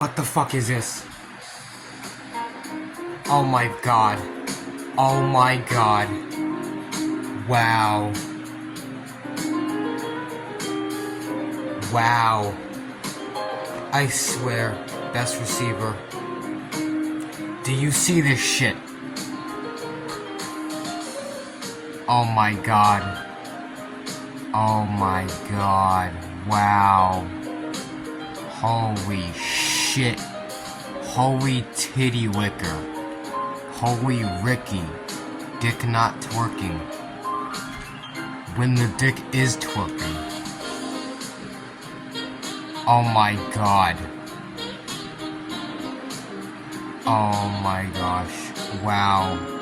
What the fuck is this? Oh my god. Oh my god. Wow. Wow. I swear, best receiver. Do you see this shit? Oh my god. Oh my god. Wow. Holy shit. Holy titty liquor. Holy Ricky. Dick not twerking. When the dick is twerking. Oh my god. Oh my gosh. Wow.